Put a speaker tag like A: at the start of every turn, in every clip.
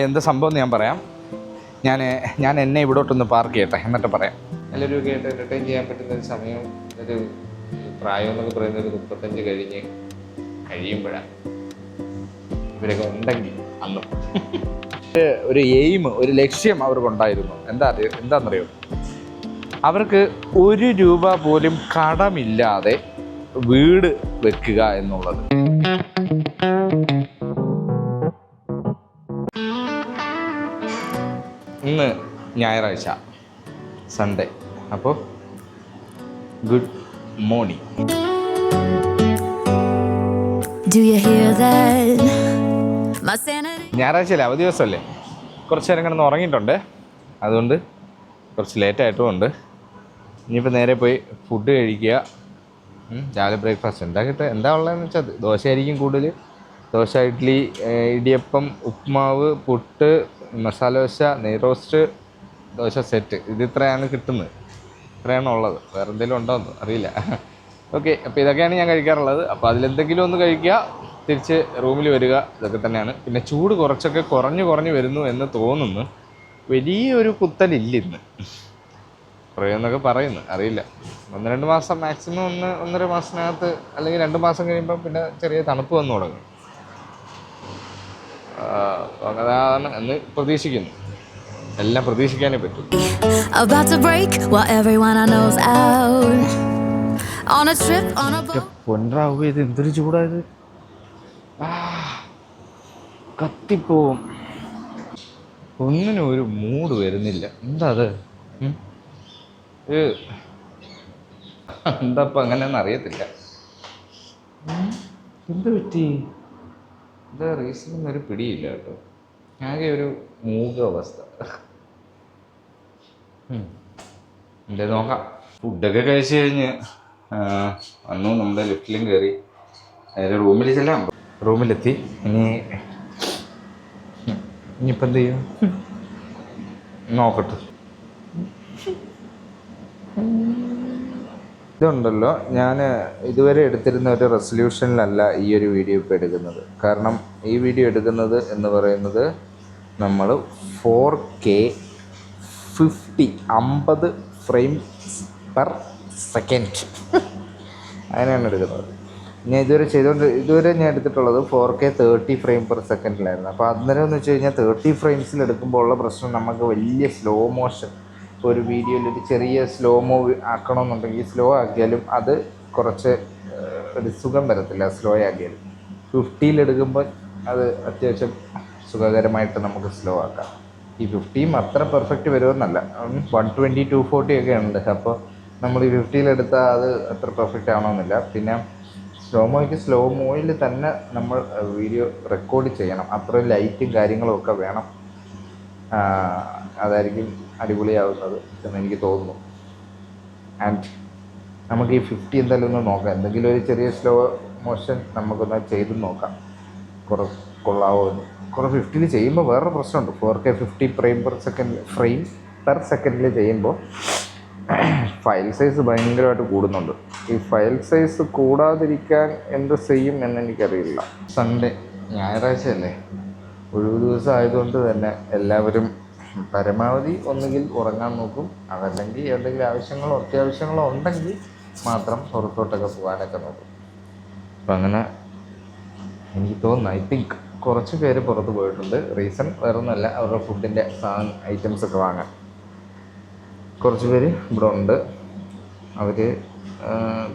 A: എന്താ സംഭവം ഞാൻ പറയാം. ഞാൻ എന്നെ ഇവിടോട്ടൊന്ന് പാർക്ക് ചെയ്യട്ടെ, എന്നിട്ട് പറയാം. നല്ലൊരു കേട്ട് എൻ്റർടൈൻ ചെയ്യാൻ പറ്റുന്ന ഒരു സമയം, ഒരു പ്രായം എന്നൊക്കെ പറയുന്നത് 35 കഴിയുമ്പോഴാണ്. ഇവരൊക്കെ ഉണ്ടെങ്കിൽ അന്നും ഒരു എയിം, ഒരു ലക്ഷ്യം അവർക്കുണ്ടായിരുന്നു. എന്താണെന്നറിയോ? അവർക്ക് 1 രൂപ പോലും കടമില്ലാതെ വീട് വെക്കുക എന്നുള്ളത്. ഇന്ന് ഞായറാഴ്ച, സൺഡേ. അപ്പോൾ ഗുഡ് മോർണിംഗ്. ഞായറാഴ്ചയല്ലേ, അവധി ദിവസമല്ലേ. കുറച്ച് നേരം കിടന്ന് ഉറങ്ങിയിട്ടുണ്ട്, അതുകൊണ്ട് കുറച്ച് ലേറ്റായിട്ടും ഉണ്ട്. ഇനിയിപ്പോൾ നേരെ പോയി ഫുഡ് കഴിക്കുക. രാവിലെ ബ്രേക്ക്ഫാസ്റ്റ് എന്താ ഉള്ളതെന്ന് വെച്ചാൽ ദോശയായിരിക്കും കൂടുതൽ. ദോശ, ഇഡ്ഡലി, ഇടിയപ്പം, ഉപ്മാവ്, പുട്ട്, മസാല ദോശ, നെയ് റോസ്റ്റ്, ദോശ സെറ്റ്. ഇത്രയാണ് കിട്ടുന്നത്, ഇത്രയാണ് ഉള്ളത്. വേറെ എന്തെങ്കിലും ഉണ്ടോയെന്ന് അറിയില്ല. ഓക്കെ, അപ്പോൾ ഇതൊക്കെയാണ് ഞാൻ കഴിക്കാറുള്ളത്. അപ്പോൾ അതിലെന്തെങ്കിലും ഒന്ന് കഴിക്കുക, തിരിച്ച് റൂമിൽ വരിക, ഇതൊക്കെ തന്നെയാണ്. പിന്നെ ചൂട് കുറച്ചൊക്കെ കുറഞ്ഞു വരുന്നു എന്ന് തോന്നുന്നു. വലിയൊരു കുത്തലില്ല ഇന്ന്, കുറയുമെന്നൊക്കെ പറയുന്നു, അറിയില്ല. 1-2 മാസം, മാക്സിമം 1-1.5 മാസത്തിനകത്ത്, അല്ലെങ്കിൽ 2 മാസം കഴിയുമ്പോൾ പിന്നെ ചെറിയ തണുപ്പ് വന്നു തുടങ്ങും. അതാണ് എന്ന് പ്രതീക്ഷിക്കുന്നു. എല്ലാം പ്രതീക്ഷിക്കാനേ പറ്റും. പൊൻറാവു, ഇത് എന്തൊരു ചൂടായത്! കത്തിപ്പോവും. ഒന്നിനും ഒരു മൂഡ് വരുന്നില്ല. എന്താ അത്? എന്താ ഇപ്പം അങ്ങനെയൊന്നും അറിയത്തില്ല. എന്ത് പറ്റി? എന്താ റീസണൊന്നും ഒരു പിടിയില്ല കേട്ടോ. ആകെ ഒരു മൂക അവസ്ഥ. എന്താ നോക്കാം. ഫുഡൊക്കെ കഴിച്ച് കഴിഞ്ഞ് വന്നു. നമ്മുടെ ലിഫ്റ്റിലും കയറി നേരെ റൂമിൽ ചെല്ലാം. റൂമിലെത്തി. ഇനിയിപ്പോൾ എന്ത് ചെയ്യും നോക്കട്ടെ. ഇതുണ്ടല്ലോ, ഞാൻ ഇതുവരെ എടുത്തിരുന്ന ഒരു റെസൊല്യൂഷനിലല്ല ഈ ഒരു വീഡിയോ ഇപ്പോൾ എടുക്കുന്നത്. കാരണം ഈ വീഡിയോ എടുക്കുന്നത് എന്ന് പറയുന്നത് നമ്മൾ 4K 50 ഫ്രെയിംസ് പെർ സെക്കൻഡ് അങ്ങനെയാണ് എടുക്കുന്നത്. ഞാൻ ഇതുവരെ ഞാൻ എടുത്തിട്ടുള്ളത് 4K 30 ഫ്രെയിം പെർ സെക്കൻഡിലായിരുന്നു. അപ്പോൾ അന്നേരം എന്ന് വെച്ച് കഴിഞ്ഞാൽ 30 ഫ്രെയിംസിൽ എടുക്കുമ്പോൾ ഉള്ള പ്രശ്നം, നമുക്ക് വലിയ സ്ലോ മോഷൻ, ഒരു വീഡിയോയിൽ ഒരു ചെറിയ സ്ലോ മൂവ് ആക്കണമെന്നുണ്ടെങ്കിൽ സ്ലോ ആക്കിയാലും അത് കുറച്ച് ഒരു സുഖം വരത്തില്ല. സ്ലോ ആക്കിയാലും 50 എടുക്കുമ്പോൾ അത് അത്യാവശ്യം സുഖകരമായിട്ട് നമുക്ക് സ്ലോ ആക്കാം. ഈ 50 അത്ര പെർഫെക്റ്റ് വരുമെന്നല്ല, 120, 240 ഒക്കെ ഉണ്ട്. അപ്പോൾ നമ്മൾ ഈ 50 എടുത്താൽ അത് അത്ര പെർഫെക്റ്റ് ആവണമെന്നില്ല. പിന്നെ സ്ലോ മോയിൽ തന്നെ നമ്മൾ വീഡിയോ റെക്കോർഡ് ചെയ്യണം. അത്രയും ലൈറ്റും കാര്യങ്ങളും ഒക്കെ വേണം. അതായിരിക്കും അടിപൊളിയാവുന്നത് എന്ന് എനിക്ക് തോന്നുന്നു. ആൻഡ് നമുക്ക് ഈ 50 എന്തായാലും ഒന്ന് നോക്കാം. എന്തെങ്കിലും ഒരു ചെറിയ സ്ലോ മോഷൻ നമുക്കൊന്ന് ചെയ്ത് നോക്കാം, കൊള്ളാവോ എന്ന്. 50 ചെയ്യുമ്പോൾ വേറൊരു പ്രശ്നമുണ്ട്. 4K 50 ഫ്രെയിം പെർ സെക്കൻഡിൽ ചെയ്യുമ്പോൾ ഫയൽ സൈസ് ഭയങ്കരമായിട്ട് കൂടുന്നുണ്ട്. ഈ ഫയൽ സൈസ് കൂടാതിരിക്കാൻ എന്ത് ചെയ്യും എന്നെനിക്കറിയില്ല. സൺഡേ, ഞായറാഴ്ചയല്ലേ, ഒഴിവ് ദിവസം ആയതുകൊണ്ട് തന്നെ എല്ലാവരും പരമാവധി ഒന്നുകിൽ ഉറങ്ങാൻ നോക്കും, അതല്ലെങ്കിൽ എന്തെങ്കിലും അത്യാവശ്യങ്ങളോ ഉണ്ടെങ്കിൽ മാത്രം പുറത്തോട്ടൊക്കെ പോകാനൊക്കെ നോക്കും. അപ്പം അങ്ങനെ എനിക്ക് തോന്നുന്നു, ഐ തിങ്ക് കുറച്ച് പേര് പുറത്ത് പോയിട്ടുണ്ട്. റീസൺ വേറൊന്നുമല്ല, അവരുടെ ഫുഡിൻ്റെ ഐറ്റംസൊക്കെ വാങ്ങാൻ. കുറച്ച് പേര് ഇവിടെ ഉണ്ട്. അവർ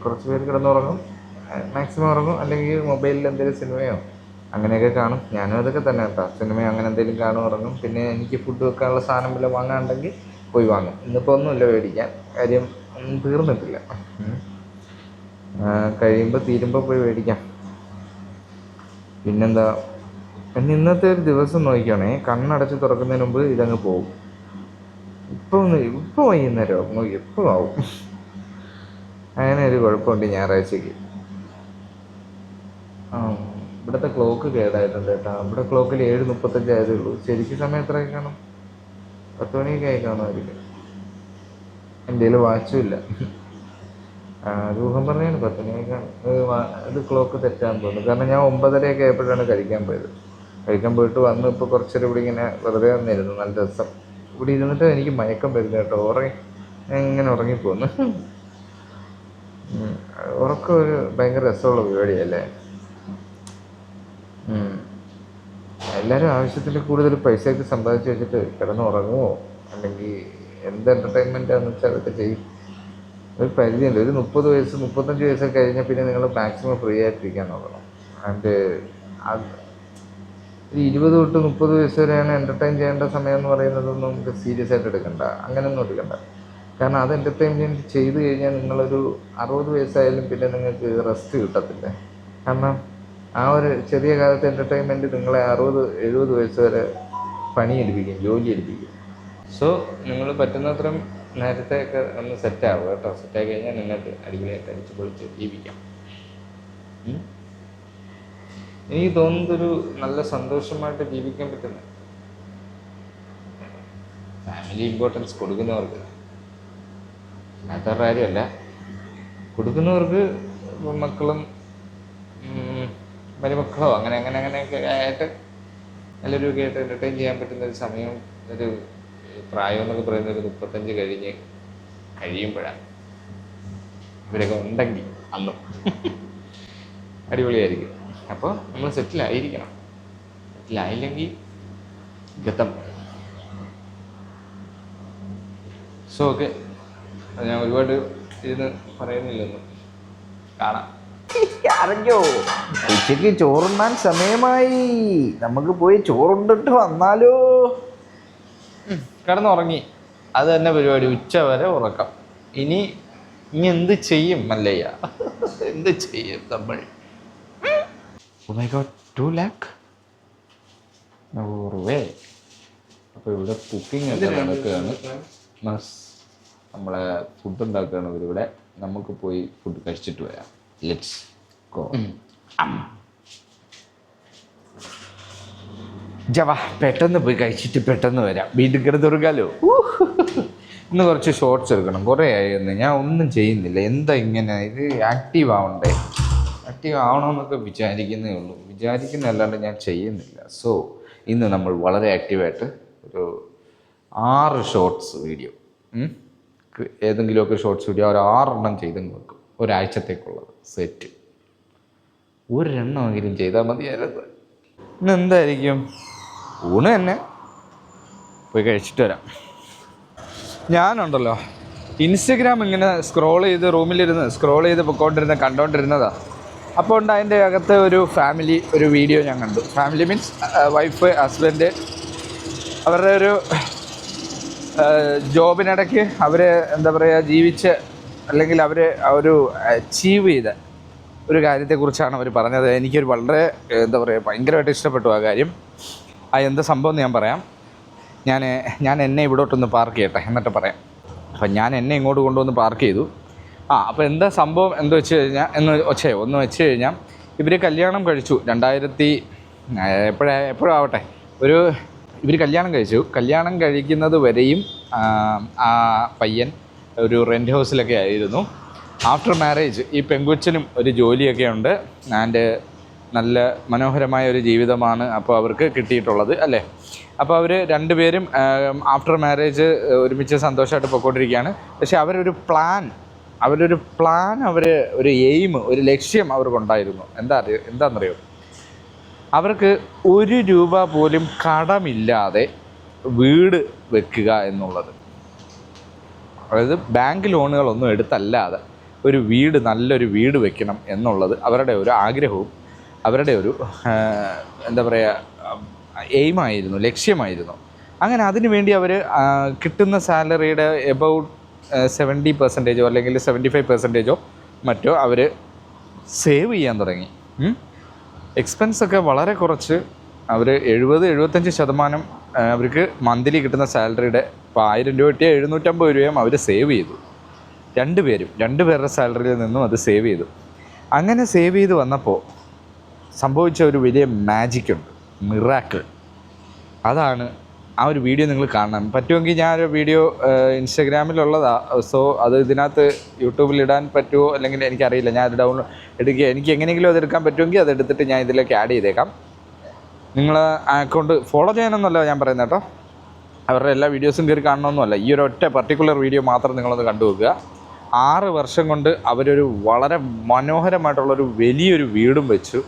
A: കുറച്ച് പേര് കിടന്നുറങ്ങും, മാക്സിമം ഉറങ്ങും, അല്ലെങ്കിൽ മൊബൈലിൽ എന്തെങ്കിലും സിനിമയോ അങ്ങനെയൊക്കെ കാണും. ഞാനും അതൊക്കെ തന്നെ കേട്ടോ, സിനിമയോ അങ്ങനെ എന്തെങ്കിലും കാണും, ഉറങ്ങും. പിന്നെ എനിക്ക് ഫുഡ് വെക്കാനുള്ള സാധനം വല്ലതും വാങ്ങാനുണ്ടെങ്കിൽ പോയി വാങ്ങും. ഇന്നിപ്പോൾ ഒന്നുമില്ല മേടിക്കാൻ, കാര്യം ഒന്നും തീർന്നിട്ടില്ല. തീരുമ്പോൾ പോയി മേടിക്കാം. പിന്നെന്താ, പിന്നെ ഇന്നത്തെ ഒരു ദിവസം നോക്കിയാണേ, കണ്ണടച്ച് തുറക്കുന്നതിന് മുമ്പ് ഇതങ്ങ് പോകും. ഇപ്പോൾ വൈകുന്നേരം നോക്കി എപ്പോഴും ആവും. അങ്ങനെ ഒരു കുഴപ്പമുണ്ട് ഞായറാഴ്ചയ്ക്ക്. ഇവിടുത്തെ ക്ലോക്ക് കേടായിട്ടുണ്ട് കേട്ടോ. ഇവിടെ ക്ലോക്കിൽ 7:35 ആയതേ ഉള്ളൂ. ശരിക്കും സമയം എത്രയൊക്കെ കാണും? 10 മണിയൊക്കെ ആയി കാണുമായിരിക്കും. എൻ്റെ കയ്യിൽ വാച്ചും ഇല്ല. രൂപം പറഞ്ഞാണ് 10 മണിയൊക്കെ. ഇത് ക്ലോക്ക് തെറ്റാന്ന് തോന്നുന്നു. കാരണം ഞാൻ 9:30 ആയപ്പോഴാണ് കഴിക്കാൻ പോയത്. കഴിക്കാൻ പോയിട്ട് വന്ന് ഇപ്പോൾ കുറച്ചേരം ഇവിടെ ഇങ്ങനെ വെറുതെ വന്നിരുന്നു. നല്ല രസം. ഇവിടെ ഇരുന്നിട്ട് എനിക്ക് മയക്കം വരുന്നു കേട്ടോ. ഇങ്ങനെ ഉറങ്ങിപ്പോന്നു. ഉറക്കം ഒരു ഭയങ്കര രസമുള്ള പരിപാടിയല്ലേ. എല്ലാവരും ആവശ്യത്തിൽ കൂടുതൽ പൈസയൊക്കെ സമ്പാദിച്ച് വെച്ചിട്ട് കിടന്നുറങ്ങുമോ അല്ലെങ്കിൽ എന്ത് എൻ്റർടൈൻമെൻറ്റാണെന്ന് വെച്ചാൽ അതൊക്കെ ചെയ്യും. ഒരു പരിധിയുണ്ട്. ഒരു 30 വയസ്സ് 35 വയസ്സൊക്കെ കഴിഞ്ഞാൽ പിന്നെ നിങ്ങൾ മാക്സിമം ഫ്രീ ആയിട്ടിരിക്കാൻ നോക്കണം. ആൻഡ് അത് ഒരു 20 തൊട്ട് 30 വയസ്സ് വരെയാണ് എൻ്റർടൈൻ ചെയ്യേണ്ട സമയം എന്ന് പറയുന്നതൊന്നും നമുക്ക് സീരിയസ് ആയിട്ട് എടുക്കണ്ട. അങ്ങനെയൊന്നും എടുക്കണ്ട. കാരണം അത് എൻ്റർടൈൻമെൻറ്റ് ചെയ്ത് കഴിഞ്ഞാൽ നിങ്ങളൊരു 60 വയസ്സായാലും പിന്നെ നിങ്ങൾക്ക് റെസ്റ്റ് കിട്ടത്തില്ല. കാരണം ആ ഒരു ചെറിയ കാലത്ത് എൻ്റർടൈൻമെൻറ്റ് നിങ്ങളെ 60-70 വയസ്സ് വരെ പണിയെടുപ്പിക്കും, ജോലി എടുപ്പിക്കും. സോ നിങ്ങൾ പറ്റുന്നത്രയും നേരത്തെ ഒക്കെ ഒന്ന് സെറ്റാവുക കേട്ടോ. സെറ്റായി കഴിഞ്ഞാൽ നിങ്ങൾക്ക് അടിപൊളിയായിട്ട് അടിച്ച് പൊളിച്ച് ജീവിക്കാം. എനിക്ക് തോന്നുന്നതൊരു നല്ല സന്തോഷമായിട്ട് ജീവിക്കാൻ പറ്റുന്ന ഫാമിലി ഇമ്പോർട്ടൻസ് കൊടുക്കുന്നവർക്ക്, അല്ലാത്തവരുടെ കാര്യമല്ല. കൊടുക്കുന്നവർക്ക് മക്കളും മരുമക്കളോ അങ്ങനെയൊക്കെ ആയിട്ട് നല്ലൊരു ആയിട്ട് എൻ്റർടൈൻ ചെയ്യാൻ പറ്റുന്ന ഒരു സമയം, ഒരു പ്രായം എന്നൊക്കെ പറയുന്നത് ഒരു 35 കഴിഞ്ഞ് കഴിയുമ്പോഴാണ്. ഇവരൊക്കെ ഉണ്ടെങ്കിൽ അന്നും അടിപൊളിയായിരിക്കും. അപ്പോൾ നമ്മൾ സെറ്റിലായിരിക്കണം. സെറ്റിലായില്ലെങ്കിൽ ഗതം. സോ ഓക്കെ, ഞാൻ ഒരുപാട് ഇരുന്ന് പറയുന്നില്ലെന്നും. കാണാം. അറിഞ്ഞോ, ഉച്ചയ്ക്ക് ചോറുണ്ണാൻ സമയമായി. നമുക്ക് പോയി ചോറുണ്ടിട്ട് വന്നാലോ? കിടന്നുറങ്ങി. അത് തന്നെ പരിപാടി. ഉച്ച വരെ ഉറക്കം. ഇനി എന്ത് ചെയ്യും മല്ലയ്യ? എന്ത് ചെയ്യും നമ്മൾ? Oh my God, 2 lakh? അപ്പോൾ ഇവിടെ കുക്കിംഗ് ഒക്കെ നടക്കുകയാണ്. നമ്മളെ ഫുഡ് ഉണ്ടാക്കുകയാണ് ഇവരിവിടെ. നമുക്ക് പോയി ഫുഡ് കഴിച്ചിട്ട് വരാം. Let's go. ജവാ, പെട്ടെന്ന് പോയി കഴിച്ചിട്ട് പെട്ടെന്ന് വരാം. വീട്ടിൽ കിടന്നുറങ്ങാലോ. ഇന്ന് കുറച്ച് ഷോർട്സ് എടുക്കണം. കുറേ ആയിരുന്നു ഞാൻ ഒന്നും ചെയ്യുന്നില്ല. എന്താ ഇങ്ങനെ? ഇത് ആക്റ്റീവ് ആവണ്ടേ? ആക്റ്റീവ് ആവണമെന്നൊക്കെ വിചാരിക്കുന്നേ ഉള്ളൂ. വിചാരിക്കുന്നതല്ലാണ്ട് ഞാൻ ചെയ്യുന്നില്ല. സോ ഇന്ന് നമ്മൾ വളരെ ആക്റ്റീവായിട്ട് ഒരു 6 ഷോർട്സ് വീഡിയോ, ഏതെങ്കിലുമൊക്കെ ഷോർട്സ് വീഡിയോ ഒരു 6 എണ്ണം ചെയ്തെന്ന് വെക്കും. ഒരാഴ്ചത്തേക്കുള്ളത് സെറ്റ്. ഒരെണ്ണമെങ്കിലും ചെയ്താൽ മതിയായിരുന്നു. ഇന്ന് എന്തായിരിക്കും? ഊണ് തന്നെ. പോയി കഴിച്ചിട്ട് വരാം. ഞാനുണ്ടല്ലോ ഇൻസ്റ്റഗ്രാം ഇങ്ങനെ റൂമിലിരുന്ന് സ്ക്രോൾ ചെയ്ത് കണ്ടുകൊണ്ടിരുന്നതാണ്. അപ്പോൾ ഉണ്ട് അതിൻ്റെ അകത്ത് ഒരു ഫാമിലി ഒരു വീഡിയോ ഞാൻ കണ്ടു. ഫാമിലി മീൻസ് വൈഫ്, ഹസ്ബൻഡ്, അവരുടെ ഒരു ജോബിനിടയ്ക്ക് അവർ എന്താ പറയുക ജീവിച്ച് അല്ലെങ്കിൽ അവർ ഒരു അച്ചീവ് ചെയ്ത ഒരു കാര്യത്തെക്കുറിച്ചാണ് അവർ പറഞ്ഞത്. എനിക്കൊരു വളരെ എന്താ പറയുക ഭയങ്കരമായിട്ട് ഇഷ്ടപ്പെട്ടു ആ കാര്യം. എന്താ സംഭവം എന്ന് ഞാൻ പറയാം. ഞാൻ എന്നെ ഇവിടോട്ടൊന്ന് പാർക്ക് ചെയ്യട്ടെ എന്നിട്ട് പറയാം. അപ്പം ഞാൻ എന്നെ ഇങ്ങോട്ട് കൊണ്ടുവന്ന് പാർക്ക് ചെയ്തു. അപ്പോൾ എന്താ സംഭവം എന്ന് വെച്ച് കഴിഞ്ഞാൽ ഇവർ കല്യാണം കഴിച്ചു 2000 എപ്പോഴും ആവട്ടെ. ഇവർ കല്യാണം കഴിച്ചു. കല്യാണം കഴിക്കുന്നത് വരെയും ആ പയ്യൻ ഒരു റെൻറ്റ് ഹൗസിലൊക്കെ ആയിരുന്നു. ആഫ്റ്റർ മാരേജ് ഈ പെങ്കൊച്ചിനും ഒരു ജോലിയൊക്കെ ഉണ്ട്. ആൻഡ് നല്ല മനോഹരമായ ഒരു ജീവിതമാണ് അപ്പോൾ അവർക്ക് കിട്ടിയിട്ടുള്ളത് അല്ലേ. അപ്പോൾ അവർ രണ്ടുപേരും ആഫ്റ്റർ മാരേജ് ഒരുമിച്ച് സന്തോഷമായിട്ട് പോയിക്കൊണ്ടിരിക്കുകയാണ്. പക്ഷേ അവരൊരു പ്ലാൻ ഒരു എയിം, ഒരു ലക്ഷ്യം അവർക്കുണ്ടായിരുന്നു. എന്താണെന്നറിയോ? അവർക്ക് 1 രൂപ പോലും കടമില്ലാതെ വീട് വെക്കുക എന്നുള്ളത്. അതായത് ബാങ്ക് ലോണുകളൊന്നും എടുത്തല്ലാതെ ഒരു വീട്, നല്ലൊരു വീട് വെക്കണം എന്നുള്ളത് അവരുടെ ഒരു ആഗ്രഹവും അവരുടെ ഒരു എന്താ പറയുക എയിമായിരുന്നു, ലക്ഷ്യമായിരുന്നു. അങ്ങനെ അതിനു വേണ്ടി അവർ കിട്ടുന്ന സാലറിയുടെ എബൌട്ട് 70% അല്ലെങ്കിൽ 75% മറ്റോ അവർ സേവ് ചെയ്യാൻ തുടങ്ങി. എക്സ്പെൻസൊക്കെ വളരെ കുറച്ച് അവർ 70-75% അവർക്ക് മന്ത്ലി കിട്ടുന്ന സാലറിയുടെ ഇപ്പോൾ 1000 രൂപ കിട്ടിയ 750 രൂപയും അവർ സേവ് ചെയ്തു. രണ്ടുപേരുടെ സാലറിയിൽ നിന്നും അത് സേവ് ചെയ്തു. അങ്ങനെ സേവ് ചെയ്ത് വന്നപ്പോൾ സംഭവിച്ച ഒരു വലിയ മാജിക്കുണ്ട്, മിറാക്കിൾ. അതാണ് ആ ഒരു വീഡിയോ നിങ്ങൾ കാണണം. പറ്റുമെങ്കിൽ ഞാനൊരു വീഡിയോ ഇൻസ്റ്റാഗ്രാമിലുള്ളതാണ്. സോ അത് ഇതിനകത്ത് യൂട്യൂബിൽ ഇടാൻ പറ്റുമോ അല്ലെങ്കിൽ എനിക്കറിയില്ല. ഞാൻ അത് എടുക്കുക. എനിക്ക് എങ്ങനെയെങ്കിലും അത് എടുക്കാൻ പറ്റുമെങ്കിൽ അതെടുത്തിട്ട് ഞാൻ ഇതിലേക്ക് ആഡ് ചെയ്തേക്കാം. നിങ്ങൾ അക്കൗണ്ട് ഫോളോ ചെയ്യാനൊന്നുമല്ല ഞാൻ പറയുന്നത് കേട്ടോ, അവരുടെ എല്ലാ വീഡിയോസും കയറി കാണണമെന്നല്ല, ഈ ഒരു ഒറ്റ പർട്ടിക്കുലർ വീഡിയോ മാത്രം നിങ്ങളൊന്ന് കണ്ടു വെക്കുക. 6 വർഷം കൊണ്ട് അവരൊരു വളരെ മനോഹരമായിട്ടുള്ളൊരു വലിയൊരു വീടും വെച്ചു.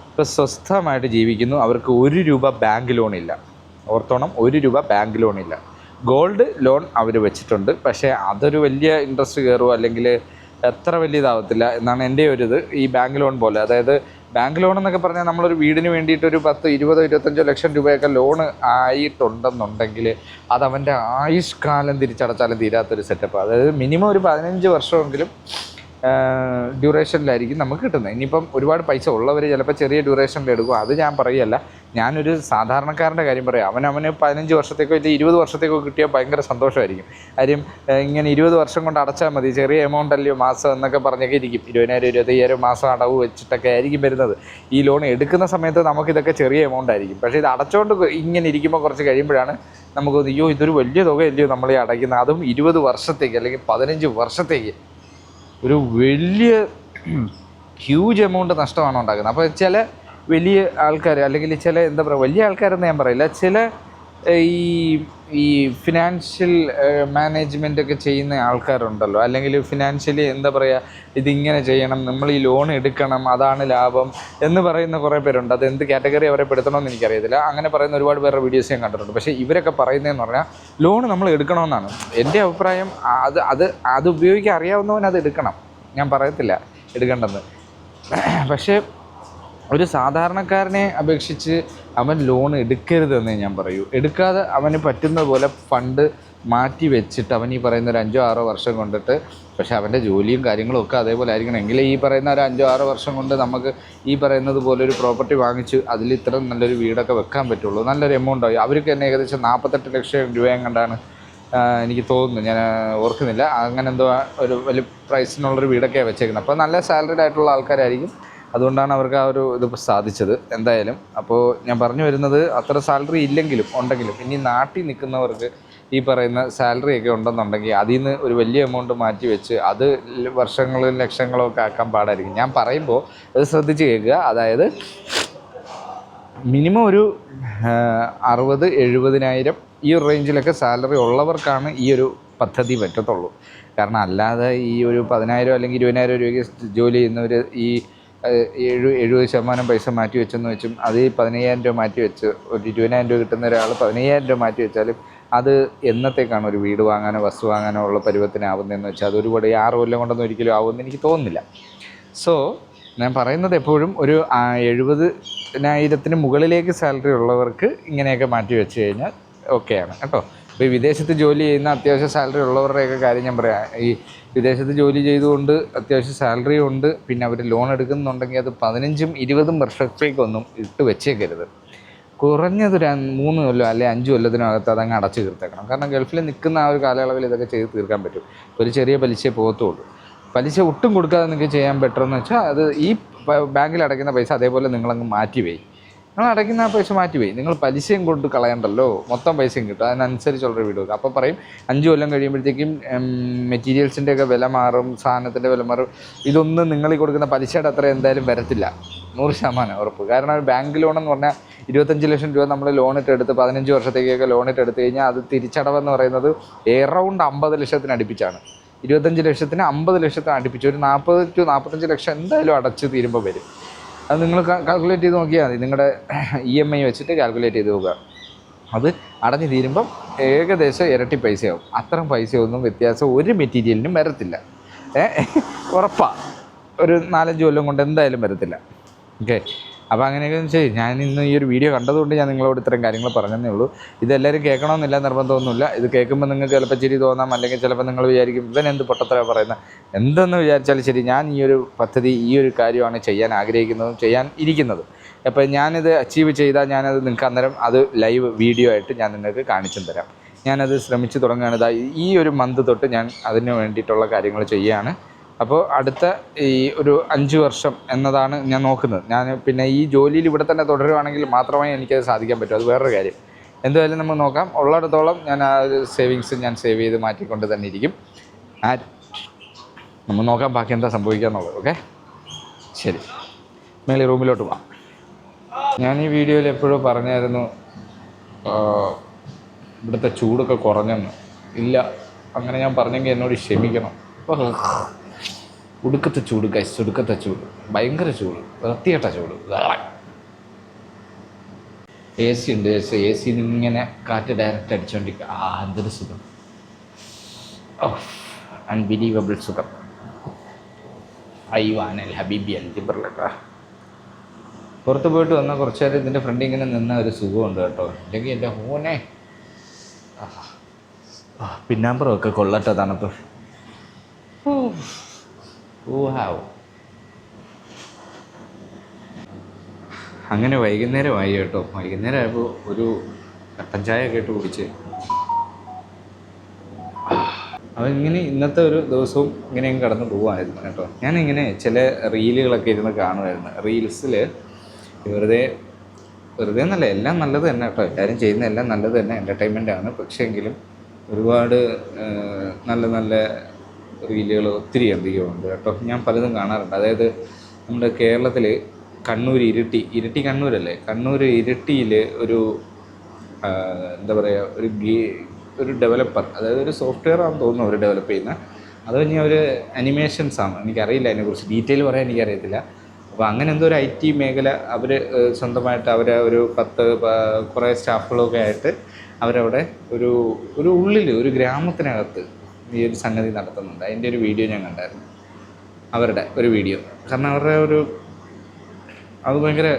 A: ഇപ്പോൾ സ്വസ്ഥമായിട്ട് ജീവിക്കുന്നു. അവർക്ക് 1 രൂപ ബാങ്ക് ലോണില്ല. ഓർത്തോണം, 1 രൂപ ബാങ്ക് ലോണില്ല. ഗോൾഡ് ലോൺ അവർ വെച്ചിട്ടുണ്ട്, പക്ഷേ അതൊരു വലിയ ഇൻട്രസ്റ്റ് കയറുമോ അല്ലെങ്കിൽ എത്ര വലിയ ഇതാവത്തില്ല എന്നാണ് എൻ്റെ ഒരു ഇത്. ഈ ബാങ്ക് ലോൺ പോലെ, അതായത് ബാങ്ക് ലോൺ എന്നൊക്കെ പറഞ്ഞാൽ നമ്മളൊരു വീടിന് വേണ്ടിയിട്ട് ഒരു 10, 20, 25 ലക്ഷം രൂപയൊക്കെ ലോണ് ആയിട്ടുണ്ടെന്നുണ്ടെങ്കിൽ അതവൻ്റെ ആയുഷ്കാലം തിരിച്ചടച്ചാലും തീരാത്തൊരു സെറ്റപ്പ്. അതായത് മിനിമം ഒരു 15 വർഷമെങ്കിലും ഡ്യൂറേഷനിലായിരിക്കും നമുക്ക് കിട്ടുന്നത്. ഇനിയിപ്പം ഒരുപാട് പൈസ ഉള്ളവർ ചിലപ്പോൾ ചെറിയ ഡ്യൂറേഷനിൽ എടുക്കും, അത് ഞാൻ പറയല്ല. ഞാനൊരു സാധാരണക്കാരൻ്റെ കാര്യം പറയാം. അവന് 15 വർഷത്തേക്കോ ഇല്ല 20 വർഷത്തേക്കോ കിട്ടിയാൽ ഭയങ്കര സന്തോഷമായിരിക്കും. കാര്യം ഇങ്ങനെ 20 വർഷം കൊണ്ട് അടച്ചാൽ മതി, ചെറിയ എമൗണ്ട് അല്ലയോ മാസം എന്നൊക്കെ പറഞ്ഞൊക്കെ ഇരിക്കും. 20,000 25,000 മാസം അടവ് വെച്ചിട്ടൊക്കെ ആയിരിക്കും വരുന്നത്. ഈ ലോൺ എടുക്കുന്ന സമയത്ത് നമുക്കിതൊക്കെ ചെറിയ എമൗണ്ട് ആയിരിക്കും. പക്ഷേ ഇത് അടച്ചുകൊണ്ട് ഇങ്ങനെ ഇരിക്കുമ്പോൾ കുറച്ച് കഴിയുമ്പോഴാണ് നമുക്ക് അയ്യോ ഇതൊരു വലിയ തുകയല്ലയോ നമ്മളീ അടയ്ക്കുന്നത്, അതും 20 വർഷത്തേക്ക് അല്ലെങ്കിൽ 15 വർഷത്തേക്ക്. ഒരു വലിയ ഹ്യൂജ് എമൗണ്ട് നഷ്ടമാണ് ഉണ്ടാക്കുന്നത്. അപ്പോൾ ചില വലിയ ആൾക്കാർ അല്ലെങ്കിൽ ചില എന്താ പറയുക, വലിയ ആൾക്കാരെന്ന് ഞാൻ പറയില്ല, ചില ഈ ഫിനാൻഷ്യൽ മാനേജ്മെൻറ്റൊക്കെ ചെയ്യുന്ന ആൾക്കാരുണ്ടല്ലോ, അല്ലെങ്കിൽ ഫിനാൻഷ്യലി എന്താ പറയുക, ഇതിങ്ങനെ ചെയ്യണം, നമ്മൾ ഈ ലോൺ എടുക്കണം, അതാണ് ലാഭം എന്ന് പറയുന്ന കുറേ പേരുണ്ട്. അത് എന്ത് കാറ്റഗറി അവരെ പെടുത്തണമെന്ന് എനിക്കറിയത്തില്ല. അങ്ങനെ പറയുന്ന ഒരുപാട് പേരുടെ വീഡിയോസ് ഞാൻ കണ്ടിട്ടുണ്ട്. പക്ഷേ ഇവരൊക്കെ പറയുന്നതെന്ന് പറഞ്ഞാൽ ലോൺ നമ്മൾ എടുക്കണമെന്നാണ് എൻ്റെ അഭിപ്രായം. അത് ഉപയോഗിക്കാൻ അറിയാവുന്നവൻ അത് എടുക്കണം, ഞാൻ പറയത്തില്ല എടുക്കേണ്ടെന്ന്. പക്ഷേ ഒരു സാധാരണക്കാരനെ അപേക്ഷിച്ച് അവൻ ലോൺ എടുക്കരുതെന്നേ ഞാൻ പറയൂ. എടുക്കാതെ അവന് പറ്റുന്ന പോലെ ഫണ്ട് മാറ്റി വെച്ചിട്ട് അവൻ ഈ പറയുന്ന ഒരു 5-6 വർഷം കൊണ്ടിട്ട്, പക്ഷേ അവൻ്റെ ജോലിയും കാര്യങ്ങളും ഒക്കെ അതേപോലെ ആയിരിക്കണം. എങ്കിലേ ഈ പറയുന്ന ഒരു 5-6 വർഷം കൊണ്ട് നമുക്ക് ഈ പറയുന്നത് പോലെ ഒരു പ്രോപ്പർട്ടി വാങ്ങിച്ച് അതിൽ ഇത്ര നല്ലൊരു വീടൊക്കെ വെക്കാൻ പറ്റുള്ളൂ. നല്ലൊരു എമൗണ്ട് ആയി. അവർക്ക് തന്നെ ഏകദേശം 48 ലക്ഷം രൂപയും കണ്ടാണ് എനിക്ക് തോന്നുന്നു, ഞാൻ ഓർക്കുന്നില്ല. അങ്ങനെ എന്തോ ഒരു വലിയ പ്രൈസിനുള്ളൊരു വീടൊക്കെയാണ് വെച്ചേക്കുന്നത്. അപ്പോൾ നല്ല സാലറിഡ് ആയിട്ടുള്ള ആൾക്കാരായിരിക്കും. അതുകൊണ്ടാണ് അവർക്ക് ആ ഒരു ഇത് സാധിച്ചത് എന്തായാലും. അപ്പോൾ ഞാൻ പറഞ്ഞു വരുന്നത്, അത്ര സാലറി ഇല്ലെങ്കിലും ഉണ്ടെങ്കിലും ഇനി നാട്ടിൽ നിൽക്കുന്നവർക്ക് ഈ പറയുന്ന സാലറിയൊക്കെ ഉണ്ടെന്നുണ്ടെങ്കിൽ അതിൽ നിന്ന് ഒരു വലിയ എമൗണ്ട് മാറ്റി വെച്ച് അത് വർഷങ്ങളും ലക്ഷങ്ങളും ഒക്കെ ആക്കാൻ പാടായിരിക്കും. ഞാൻ പറയുമ്പോൾ അത് ശ്രദ്ധിച്ച് കേൾക്കുക. അതായത് മിനിമം ഒരു 60,000-70,000 ഈ ഒരു റേഞ്ചിലൊക്കെ സാലറി ഉള്ളവർക്കാണ് ഈ ഒരു പദ്ധതി പറ്റത്തുള്ളൂ. കാരണം അല്ലാതെ ഈ ഒരു 10,000 അല്ലെങ്കിൽ 20,000 രൂപയ്ക്ക് ജോലി ചെയ്യുന്നവർ ഈ 70% പൈസ മാറ്റി വെച്ചെന്ന് വെച്ചും അത് 15,000 രൂപ മാറ്റി വെച്ച് ഒരു 20,000 രൂപ കിട്ടുന്ന ഒരാൾ 15,000 രൂപ മാറ്റി വെച്ചാലും അത് എന്നത്തേക്കാണ് ഒരു വീട് വാങ്ങാനോ വസ്തു വാങ്ങാനോ ഉള്ള പരുവത്തിനാവുന്നതെന്ന് വെച്ചാൽ അതൊരുപാട് 6 കൊല്ലം കൊണ്ടൊന്നും ഒരിക്കലും ആവുമെന്ന് എനിക്ക് തോന്നുന്നില്ല. സോ ഞാൻ പറയുന്നത് എപ്പോഴും ഒരു 70,000-ന് മുകളിലേക്ക് സാലറി ഉള്ളവർക്ക് ഇങ്ങനെയൊക്കെ മാറ്റി വെച്ച് കഴിഞ്ഞാൽ ഓക്കെയാണ് കേട്ടോ. ഇപ്പോൾ ഈ വിദേശത്ത് ജോലി ചെയ്യുന്ന അത്യാവശ്യം സാലറി ഉള്ളവരുടെയൊക്കെ കാര്യം ഞാൻ പറയാം. ഈ വിദേശത്ത് ജോലി ചെയ്തുകൊണ്ട് അത്യാവശ്യം സാലറി ഉണ്ട്, പിന്നെ അവർ ലോൺ എടുക്കുന്നുണ്ടെങ്കിൽ അത് 15-20 വർഷത്തേക്കൊന്നും ഇട്ട് വെച്ചേക്കരുത്. കുറഞ്ഞത് 3 കൊല്ലം അല്ലെങ്കിൽ 5 കൊല്ലത്തിനകത്ത് അതങ്ങ് അടച്ചു തീർത്തേക്കണം. കാരണം ഗൾഫിൽ നിൽക്കുന്ന ആ ഒരു കാലയളവിൽ ഇതൊക്കെ ചെയ്ത് തീർക്കാൻ പറ്റും. ഒരു ചെറിയ പലിശയെ പോകത്തുള്ളൂ. പലിശ ഒട്ടും കൊടുക്കാതെ നിങ്ങൾക്ക് ചെയ്യാൻ ബെറ്ററെന്ന് വെച്ചാൽ അത് ഈ ബാങ്കിൽ അടയ്ക്കുന്ന പൈസ അതേപോലെ നിങ്ങളങ്ങ് മാറ്റി പോയി, നിങ്ങൾ അടയ്ക്കുന്ന ആ പൈസ മാറ്റി പോയി, നിങ്ങൾ പലിശയും കൊണ്ട് കളയണ്ടല്ലോ, മൊത്തം പൈസയും കിട്ടും. അതിനനുസരിച്ചുള്ളൊരു വീട് വെക്കുക. അപ്പോൾ പറയും 5 കൊല്ലം കഴിയുമ്പോഴത്തേക്കും മെറ്റീരിയൽസിൻ്റെയൊക്കെ വില മാറും, സാധനത്തിൻ്റെ വില മാറും. ഇതൊന്നും നിങ്ങൾ ഈ കൊടുക്കുന്ന പലിശയുടെ അത്ര എന്തായാലും വരത്തില്ല, 100% ഉറപ്പ്. കാരണം ഒരു ബാങ്ക് ലോണെന്ന് പറഞ്ഞാൽ 25 ലക്ഷം രൂപ നമ്മൾ ലോണിട്ട് എടുത്ത് 15 വർഷത്തേക്കൊക്കെ ലോണിട്ട് എടുത്തു കഴിഞ്ഞാൽ അത് തിരിച്ചടവെന്ന് പറയുന്നത് എറൗണ്ട് 50 ലക്ഷത്തിന് അടുപ്പിച്ചാണ്. 25 ലക്ഷത്തിന് 50 ലക്ഷത്തിന് അടുപ്പിച്ച് ഒരു 40-45 ലക്ഷം എന്തായാലും അടച്ച് തീരുമ്പോൾ വരും. അത് നിങ്ങൾ കാൽക്കുലേറ്റ് ചെയ്ത് നോക്കിയാൽ മതി. നിങ്ങളുടെ EMI വെച്ചിട്ട് കാൽക്കുലേറ്റ് ചെയ്ത് നോക്കുക. അത് അടഞ്ഞ് തീരുമ്പം ഏകദേശം ഇരട്ടി പൈസയാവും. അത്രയും പൈസയൊന്നും വ്യത്യാസം ഒരു മെറ്റീരിയലിനും വരത്തില്ല. ഉറപ്പാണ്. ഒരു 4-5 കൊല്ലം കൊണ്ട് എന്തായാലും വരത്തില്ല. ഓക്കെ, അപ്പോൾ അങ്ങനെയൊക്കെ ചെയ്യും. ഞാൻ ഇന്ന് ഈ ഒരു വീഡിയോ കണ്ടതുകൊണ്ട് ഞാൻ നിങ്ങളോട് ഇത്രയും കാര്യങ്ങൾ പറഞ്ഞതേ ഉള്ളൂ. ഇതെല്ലാവരും കേൾക്കണമെന്നില്ല, നിർബന്ധമൊന്നുമില്ല. ഇത് കേൾക്കുമ്പോൾ നിങ്ങൾക്ക് ചിലപ്പോൾ ചിരി തോന്നാം, അല്ലെങ്കിൽ ചിലപ്പോൾ നിങ്ങൾ വിചാരിക്കും ഇവൻ എന്ത് പൊട്ടത്തരമാണ് പറയുന്നത്. എന്തെന്ന് വിചാരിച്ചാലും ശരി, ഞാൻ ഈ ഒരു പദ്ധതി ഈ ഒരു കാര്യമാണ് ചെയ്യാൻ ആഗ്രഹിക്കുന്നതും ചെയ്യാൻ ഇരിക്കുന്നതും. അപ്പോൾ ഞാനിത് അച്ചീവ് ചെയ്താൽ ഞാനത് നിങ്ങൾക്ക് അന്നേരം അത് ലൈവ് വീഡിയോ ആയിട്ട് ഞാൻ നിങ്ങൾക്ക് കാണിച്ചും തരാം. ഞാനത് ശ്രമിച്ച് തുടങ്ങുകയാണ്. ഈ ഒരു മന്ത് തൊട്ട് ഞാൻ അതിന് വേണ്ടിയിട്ടുള്ള കാര്യങ്ങൾ ചെയ്യുകയാണ്. അപ്പോൾ അടുത്ത ഈ ഒരു 5 വർഷം എന്നതാണ് ഞാൻ നോക്കുന്നത്. ഞാൻ പിന്നെ ഈ ജോലിയിൽ ഇവിടെ തന്നെ തുടരുവാണെങ്കിൽ മാത്രമേ എനിക്കത് സാധിക്കാൻ പറ്റൂ. അത് വേറൊരു കാര്യം. എന്തായാലും നമുക്ക് നോക്കാം. ഉള്ളിടത്തോളം ഞാൻ ആ ഒരു സേവിങ്സ് ഞാൻ സേവ് ചെയ്ത് മാറ്റിക്കൊണ്ട് തന്നെ ഇരിക്കും. നമ്മൾ നോക്കാം ബാക്കി എന്താ സംഭവിക്കുക എന്നുള്ളത്. ഓക്കെ, ശരി, മേളിൽ റൂമിലോട്ട് പോകാം. ഞാൻ ഈ വീഡിയോയിൽ എപ്പോഴും പറഞ്ഞായിരുന്നു ഇവിടുത്തെ ചൂടൊക്കെ കുറഞ്ഞെന്ന്. ഇല്ല, അങ്ങനെ ഞാൻ പറഞ്ഞെങ്കിൽ എന്നോട് ക്ഷമിക്കണം. ഒടുക്കത്തെ ചൂട് ഗൈസ്, ഒടുക്കത്തെ ചൂട്, ഭയങ്കര ചൂട്, വൃത്തികെട്ട ചൂട്. AC ഉണ്ട്, AC ഇങ്ങനെ കാറ്റ് ഡയറക്റ്റ് അടിച്ചുകൊണ്ടിരിക്കുക. എന്തൊരു സുഖം, അൺബിലീവബിൾ സുഖം. ഐവാനൽ ഹബീബി അൽജിബർലക്ക. പുറത്ത് പോയിട്ട് വന്നാൽ കുറച്ച് നേരം ഇതിൻ്റെ ഫ്രണ്ട് ഇങ്ങനെ നിന്ന ഒരു സുഖമുണ്ട് കേട്ടോ. അല്ലെങ്കിൽ എൻ്റെ ഹോനെ പിന്നാമ്പറമൊക്കെ കൊള്ളട്ടെ തണുപ്പ്. അങ്ങനെ വൈകുന്നേരമായി കേട്ടോ. വൈകുന്നേരം ആയപ്പോൾ ഒരു കട്ടൻ ചായ ഒക്കെ ഇട്ട് കുടിച്ച് ഇങ്ങനെ ഇന്നത്തെ ഒരു ദിവസവും ഇങ്ങനെ കടന്നു പോകുമായിരുന്നു കേട്ടോ. ഞാനിങ്ങനെ ചില റീലുകളൊക്കെ ഇരുന്ന് കാണുമായിരുന്നു. റീൽസിൽ വെറുതെ എന്നല്ല, എല്ലാം നല്ലത് തന്നെ കേട്ടോ. എല്ലാവരും ചെയ്യുന്ന എല്ലാം നല്ലത് തന്നെ, എൻ്റർടൈൻമെൻ്റ് ആണ്. പക്ഷേ എങ്കിലും ഒരുപാട് നല്ല നല്ല റീലുകൾ ഒത്തിരി അധികം ഉണ്ട് കേട്ടോ. ഞാൻ പലതും കാണാറുണ്ട്. അതായത് നമ്മുടെ കേരളത്തിൽ കണ്ണൂർ ഇരിട്ടി കണ്ണൂരല്ലേ, കണ്ണൂർ ഇരിട്ടിയിൽ ഒരു എന്താ പറയുക, ഒരു ഡെവലപ്പർ, അതായത് ഒരു സോഫ്റ്റ്വെയർ ആണെന്ന് തോന്നുന്നു അവർ ഡെവലപ്പ് ചെയ്യുന്ന. അത് കഴിഞ്ഞ് അവർ അനിമേഷൻസാണ്, എനിക്കറിയില്ല അതിനെക്കുറിച്ച് ഡീറ്റെയിൽ പറയാൻ എനിക്കറിയത്തില്ല. അപ്പോൾ അങ്ങനെ എന്തോ ഒരു IT മേഖല അവർ സ്വന്തമായിട്ട് ഒരു കുറേ സ്റ്റാഫുകളൊക്കെ ആയിട്ട് അവരവിടെ ഒരു ഉള്ളിൽ ഒരു ഗ്രാമത്തിനകത്ത് ഈ ഒരു സംഗതി നടത്തുന്നുണ്ട്. അതിൻ്റെ ഒരു വീഡിയോ ഞാൻ കണ്ടായിരുന്നു, അവരുടെ ഒരു വീഡിയോ. കാരണം അവരുടെ അത് ഭയങ്കര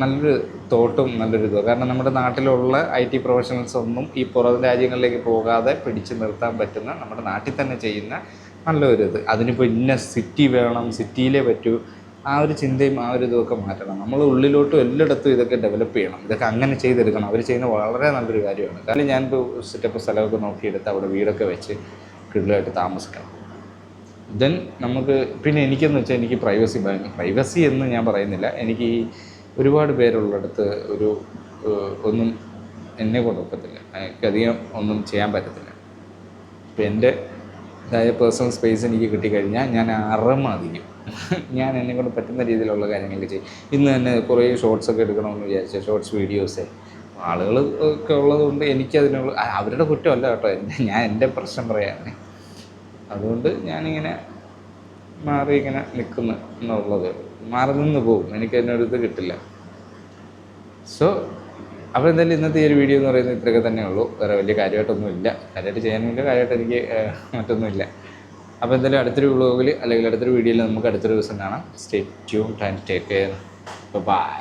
A: നല്ലൊരു തോട്ടും നല്ലൊരു ഇതും. കാരണം നമ്മുടെ നാട്ടിലുള്ള IT പ്രൊഫഷണൽസ് ഒന്നും ഈ പുറം രാജ്യങ്ങളിലേക്ക് പോകാതെ പിടിച്ചു നിർത്താൻ പറ്റുന്ന, നമ്മുടെ നാട്ടിൽ തന്നെ ചെയ്യുന്ന നല്ലൊരു ഇത്. അതിനിപ്പോൾ ഇന്ന സിറ്റി വേണം, സിറ്റിയിലേ പറ്റൂ, ആ ഒരു ചിന്തയും ആ ഒരു ഇതൊക്കെ മാറ്റണം. നമ്മൾ ഉള്ളിലോട്ടും എല്ലായിടത്തും ഇതൊക്കെ ഡെവലപ്പ് ചെയ്യണം, ഇതൊക്കെ അങ്ങനെ ചെയ്തെടുക്കണം. അവർ ചെയ്യുന്ന വളരെ നല്ലൊരു കാര്യമാണ്. കാരണം ഞാനിപ്പോൾ സെറ്റപ്പ് സ്ഥലമൊക്കെ നോക്കിയെടുത്ത് അവിടെ വീടൊക്കെ വെച്ച് കിടിലമായിട്ട് താമസിക്കണം. ദെൻ നമുക്ക് പിന്നെ എനിക്കെന്ന് വെച്ചാൽ എനിക്ക് പ്രൈവസി എന്ന് ഞാൻ പറയുന്നില്ല. എനിക്ക് ഈ ഒരുപാട് പേരുള്ളിടത്ത് ഒന്നും എന്നെ കൊണ്ടൊക്കത്തില്ല, എനിക്കധികം ഒന്നും ചെയ്യാൻ പറ്റത്തില്ല. ഇപ്പം എൻ്റെ പേഴ്സണൽ സ്പേസ് എനിക്ക് കിട്ടിക്കഴിഞ്ഞാൽ ഞാൻ അധികം ഞാൻ എന്നെക്കൊണ്ട് പറ്റുന്ന രീതിയിലുള്ള കാര്യങ്ങളൊക്കെ ചെയ്യും. ഇന്ന് തന്നെ കുറേ ഷോർട്സൊക്കെ എടുക്കണമെന്ന് വിചാരിച്ച ഷോർട്സ് വീഡിയോസേ ആളുകൾ ഒക്കെ ഉള്ളതുകൊണ്ട് എനിക്കതിനുള്ള അവരുടെ കുറ്റമല്ല കേട്ടോ, ഞാൻ എൻ്റെ പ്രശ്നം പറയാനേ. അതുകൊണ്ട് ഞാനിങ്ങനെ ഇങ്ങനെ നിൽക്കുന്നു എന്നുള്ളത്, മാറി നിന്ന് പോകും, എനിക്ക് അതിനൊരിത് കിട്ടില്ല. സോ അപ്പോൾ എന്തായാലും ഇന്നത്തെ ഈ ഒരു വീഡിയോ എന്ന് പറയുന്നത് ഇത്രയൊക്കെ തന്നെ ഉള്ളൂ. വേറെ വലിയ കാര്യമായിട്ടൊന്നുമില്ല, കാര്യമായിട്ട് ചെയ്യാനുമില്ല, കാര്യമായിട്ട് എനിക്ക് മറ്റൊന്നുമില്ല. അപ്പോൾ എന്തായാലും അടുത്തൊരു വ്ളോഗിൽ അല്ലെങ്കിൽ അടുത്തൊരു വീഡിയോയിൽ നമുക്ക് അടുത്തൊരു ദിവസം കാണാം. Stay tuned and take care. By.